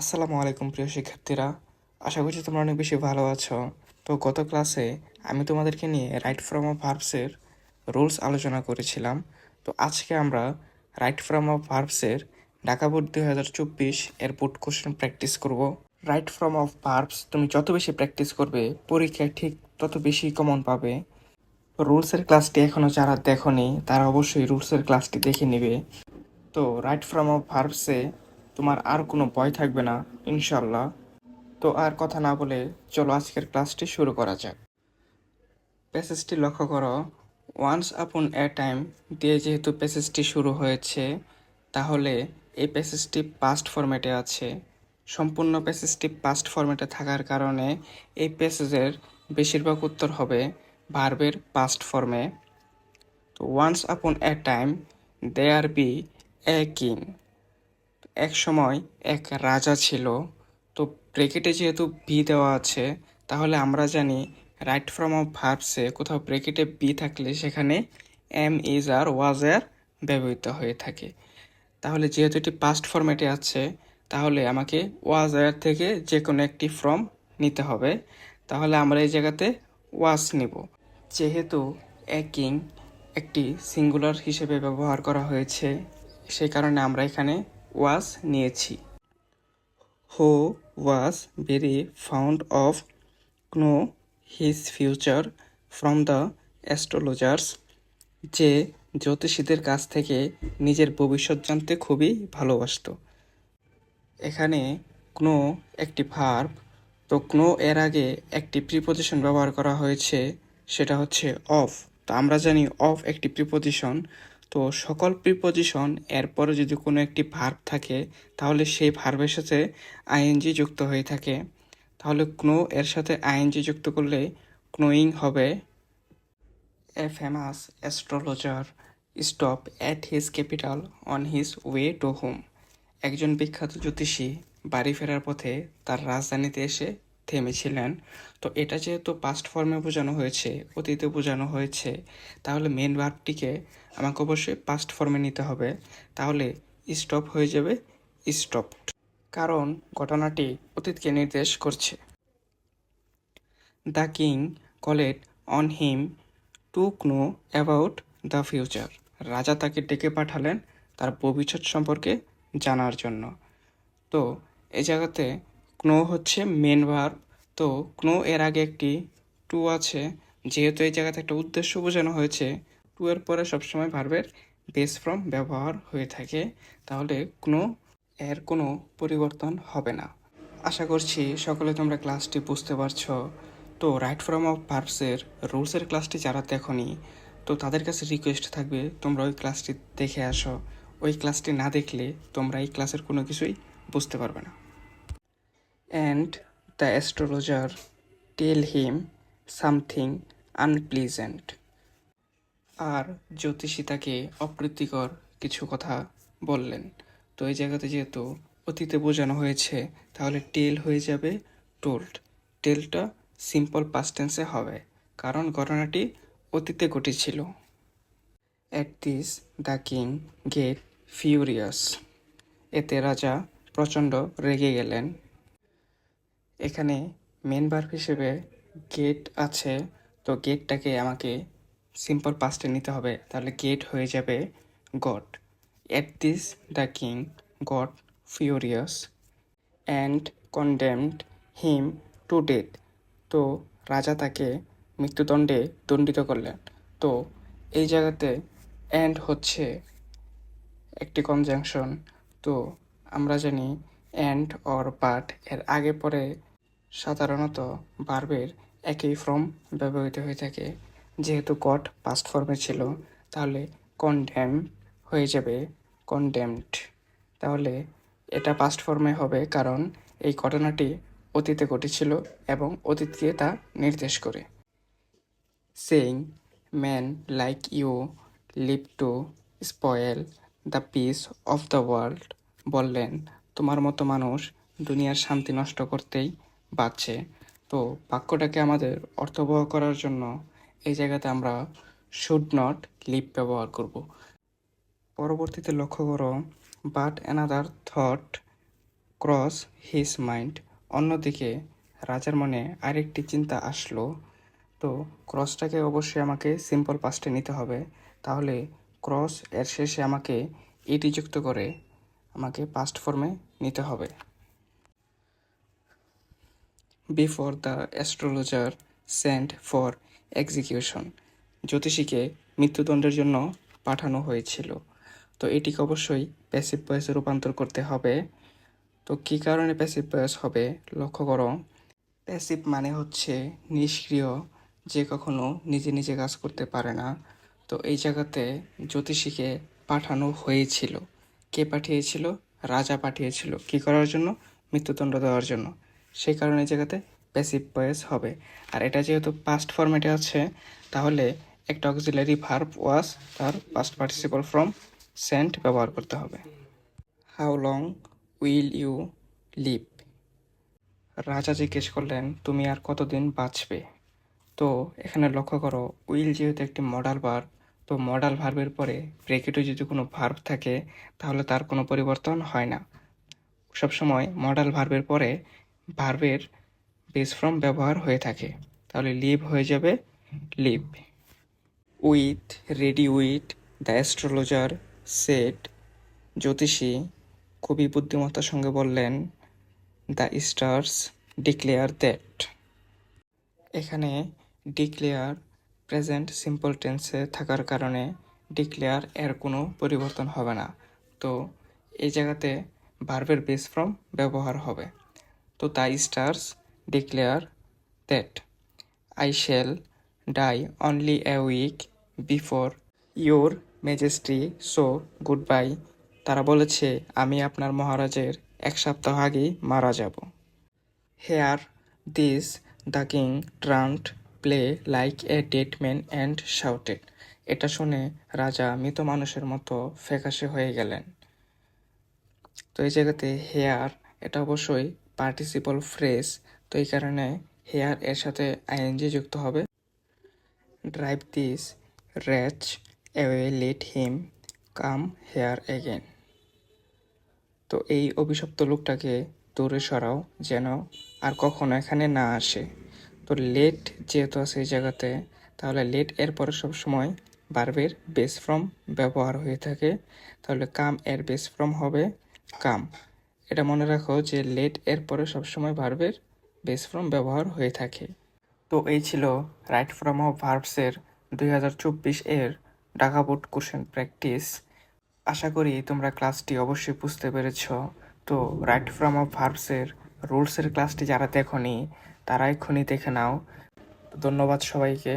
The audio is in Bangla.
আসসালামু আলাইকুম প্রিয় শিক্ষার্থীরা। আশা করছি তোমরা অনেক বেশি ভালো আছো। তো গত ক্লাসে আমি তোমাদেরকে নিয়ে রাইট ফ্রম অফ ভার্বসের রুলস আলোচনা করেছিলাম। তো আজকে আমরা রাইট ফ্রম অফ ভার্বসের ঢাকা বোর্ড 2024 এর বোর্ড কোশ্চেন প্র্যাকটিস করব। রাইট ফ্রম অফ ভার্বস তুমি যত বেশি প্র্যাকটিস করবে পরীক্ষায় ঠিক তত বেশি কমন পাবে। রুলসের ক্লাসটি এখনও যারা দেখোনি তারা অবশ্যই রুলসের ক্লাসটি দেখে নেবে। তো রাইট ফ্রম অফ ভার্বসে তোমার আর কোনো ভয় থাকবে না ইনশাল্লাহ। তো আর কথা না বলে চলো আজকের ক্লাসটি শুরু করা যাক। প্যাসেজটি লক্ষ্য করো। ওয়ান্স আপন এ টাইম দিয়ে যেহেতু প্যাসেজটি শুরু হয়েছে, তাহলে এই প্যাসেজটি পাস্ট ফরম্যাটে আছে। সম্পূর্ণ প্যাসেজটি পাস্ট ফরম্যাটে থাকার কারণে এই প্যাসেজের বেশিরভাগ উত্তর হবে ভার্বের পাস্ট ফর্মে। তো once upon a time there be a king, এক সময় এক রাজা ছিল। তো ব্রেকেটে যেহেতু বি দেওয়া আছে, তাহলে আমরা জানি রাইট ফ্রম অফ ভার্বসে কোথাও ব্রেকেটে বি থাকলে সেখানে এম ইজ আর ওয়াজ আর ব্যবহৃত হয়ে থাকে। তাহলে যেহেতু এটি পাস্ট ফরম্যাটে আছে, তাহলে আমাকে ওয়াজ আর থেকে যে কোনো একটি ফ্রম নিতে হবে। তাহলে আমরা এই জায়গাতে ওয়াজ নিব। যেহেতু এ কিং একটি সিঙ্গুলার হিসেবে ব্যবহার করা হয়েছে, সেই কারণে আমরা এখানে ওয়াজ নিয়েছি। Who was very fond of know his future from the astrologers, যে জ্যোতিষীদের কাছ থেকে নিজের ভবিষ্যৎ জানতে খুবই ভালোবাসত। এখানে ক্নো একটি ভার্ব। তো ক্নো এর আগে একটি প্রিপোজিশন ব্যবহার করা হয়েছে, সেটা হচ্ছে অফ। তো আমরা জানি অফ একটি প্রিপোজিশন। তো সকল প্রিপোজিশন এরপরে যদি কোনো একটি ভার্ব থাকে, তাহলে সেই ভার্বের সাথে আইএনজি যুক্ত হয়ে থাকে। তাহলে ক্নো এর সাথে আইএনজি যুক্ত করলে ক্নোয়িং হবে। A famous astrologer stop at his capital on his way to home, একজন বিখ্যাত জ্যোতিষী বাড়ি ফেরার পথে তার রাজধানীতে এসে থেমেছিলেন। তো এটা যেহেতু পাস্ট ফর্মে বোঝানো হয়েছে, অতীতে বোঝানো হয়েছে, তাহলে মেন ভার্বটিকে আমাকে অবশ্যই পাস্ট ফর্মে নিতে হবে। তাহলে স্টপ হয়ে যাবে স্টপড, কারণ ঘটনাটি অতীতকে নির্দেশ করছে। The king called on him to know about the future, রাজা তাকে ডেকে পাঠালেন তার ভবিষ্যৎ সম্পর্কে জানার জন্য। তো এই জায়গাতে ক্নো হচ্ছে মেন ভার্ব। তো ক্নো এর আগে একটি টু আছে, যেহেতু এই জায়গাতে একটা উদ্দেশ্য বোঝানো হয়েছে, টু এর পরে সবসময় ভার্বের বেস ফর্ম ব্যবহার হয়ে থাকে। তাহলে ক্নো এর কোনো পরিবর্তন হবে না। আশা করছি সকলে তোমরা ক্লাসটি বুঝতে পারছো। তো রাইট ফ্রম অফ ভার্বসের রুলসের ক্লাসটি যারা দেখোনি, তো তাদের কাছে রিকোয়েস্ট থাকবে তোমরা ওই ক্লাসটি দেখে আসো। ওই ক্লাসটি না দেখলে তোমরা এই ক্লাসের কোনো কিছুই বুঝতে পারবে না। And the astrologer tell him something unpleasant, আর জ্যোতিষী তাকে অপ্রীতিকর কিছু কথা বললেন। তো এই জায়গাতে যেহেতু অতীতে বোঝানো হয়েছে, তাহলে টেল হয়ে যাবে টোল্ড। টেলটা সিম্পল পাস্ট টেন্সে হবে, কারণ ঘটনাটি অতীতে ঘটেছিল। At this the king get furious, এতে রাজা প্রচণ্ড রেগে গেলেন। এখানে মেন ভার্ব হিসেবে গেট আছে। তো গেটটাকে আমাকে সিম্পল পাস্টে নিতে হবে, তাহলে গেট হয়ে যাবে goat. At this the king goat furious and condemned him to death, তো রাজা তাকে মৃত্যুদণ্ডে দণ্ডিত করলেন। তো এই জায়গাতে অ্যান্ড হচ্ছে একটি কনজাংশন। তো আমরা জানি অ্যান্ড অর বাট এর আগে পরে সাধারণত ভার্বের একই ফর্ম ব্যবহৃত হয়ে থাকে। যেহেতু গট পাস্ট ফর্মে ছিল, তাহলে কন্ডেম হয়ে যাবে কন্ডেমড। তাহলে এটা পাস্ট ফর্মে হবে, কারণ এই ঘটনাটি অতীতে ঘটেছিল এবং অতীতকে তা নির্দেশ করে। Saying man like you live to spoil the peace of the world, বললেন তোমার মতো মানুষ দুনিয়ার শান্তি নষ্ট করতেই বাঁচছে। তো বাক্যটাকে আমাদের অর্থবহ করার জন্য এই জায়গাতে আমরা শুড নট লিভ ব্যবহার করব। পরবর্তীতে লক্ষ্য করো, but another thought cross his mind. অন্যদিকে রাজার মনে আরেকটি চিন্তা আসলো। তো ক্রসটাকে অবশ্যই আমাকে সিম্পল পাস্টে নিতে হবে। তাহলে ক্রস এর শেষে আমাকে ইটি যুক্ত করে আমাকে পাস্ট ফর্মে নিতে হবে। Before the astrologer sent for execution. জ্যোতিষীকে মৃত্যুদণ্ডের জন্য পাঠানো হয়েছিল। তো এটিকে অবশ্যই প্যাসিভ ভয়েসে রূপান্তর করতে হবে। তো কী কারণে প্যাসিভ ভয়েস হবে লক্ষ্য করো। প্যাসিভ মানে হচ্ছে নিষ্ক্রিয়, যে কখনো নিজে নিজে কাজ করতে পারে না। তো এই জায়গাতে জ্যোতিষীকে পাঠানো হয়েছিল। কে পাঠিয়েছিল? রাজা পাঠিয়েছিল। কি করার জন্য? মৃত্যুদণ্ড দেওয়ার জন্য। সেই কারণে এই জায়গাতে প্যাসিভ ভয়েস হবে। আর এটা যেহেতু পাস্ট ফরম্যাটে আছে, তাহলে একটা অক্সিলারি ভার্ব ওয়াজ তার পাস্ট পার্টিসিপল ফ্রম সেন্ট ব্যবহার করতে হবে। How long will you live? রাজা জিজ্ঞেস করলেন, তুমি আর কতদিন বাঁচবে? তো এখানে লক্ষ্য করো, উইল যেহেতু একটি মডাল ভার্ব, তো মডাল ভার্বের পরে ব্রেকেটে যদি কোনো ভার্ব থাকে তাহলে তার কোনো পরিবর্তন হয় না। সবসময় মডাল ভার্বের পরে ভার্বের বেস ফর্ম ব্যবহার হয়ে থাকে। তাহলে লিভ হয়ে যাবে live. With ready with the astrologer said. জ্যোতিষী খুবই বুদ্ধিমত্তার সঙ্গে বললেন, দ্য স্টার্স ডিক্লেয়ার দ্যাট। এখানে ডিক্লেয়ার প্রেজেন্ট সিম্পল টেন্সে থাকার কারণে ডিক্লেয়ার এর কোনো পরিবর্তন হবে না। তো এই জায়গাতে ভার্বের বেস ফর্ম ব্যবহার হবে। তো the stars declare that I shall die only a week before your majesty, so goodbye. তারা বলেছে, আমি আপনার মহারাজের 1 সপ্তাহ আগেই মারা যাব। Hear this the king turned pale like a dead man and shouted. এটা শুনে রাজা মৃত মানুষের মতো ফ্যাকাশে হয়ে গেলেন। তো এই জায়গাতে হেয়ার এটা অবশ্যই পার্টিসিপল ফ্রেজ, তো এই কারণে হেয়ার এর সাথে আইএনজি যুক্ত হবে। Drive this wretch away, let him come here again. তো এই অভিশপ্ত লোকটাকে দূরে সরাও, যেন আর কখনো এখানে না আসে। তো লেট যেহেতু আছে এই জায়গাতে, তাহলে লেট এর পরে সবসময় ভার্বের বেস ফর্ম ব্যবহার হয়ে থাকে। তাহলে কাম এর বেস ফর্ম হবে কাম। এটা মনে রাখো যে লেট এর পরে সবসময় ভার্বের বেস ফর্ম ব্যবহার হয়ে থাকে। তো এই ছিল রাইট ফর্ম অফ ভার্বসের 2024 এর ঢাকা বোর্ড কোশ্চেন প্র্যাকটিস। আশা করি তোমরা ক্লাসটি অবশ্যই বুঝতে পেরেছ। তো রাইট ফর্ম অফ ভার্বসের রুলসের ক্লাসটি যারা দেখোনি তারা এক্ষুনি দেখে নাও। ধন্যবাদ সবাইকে।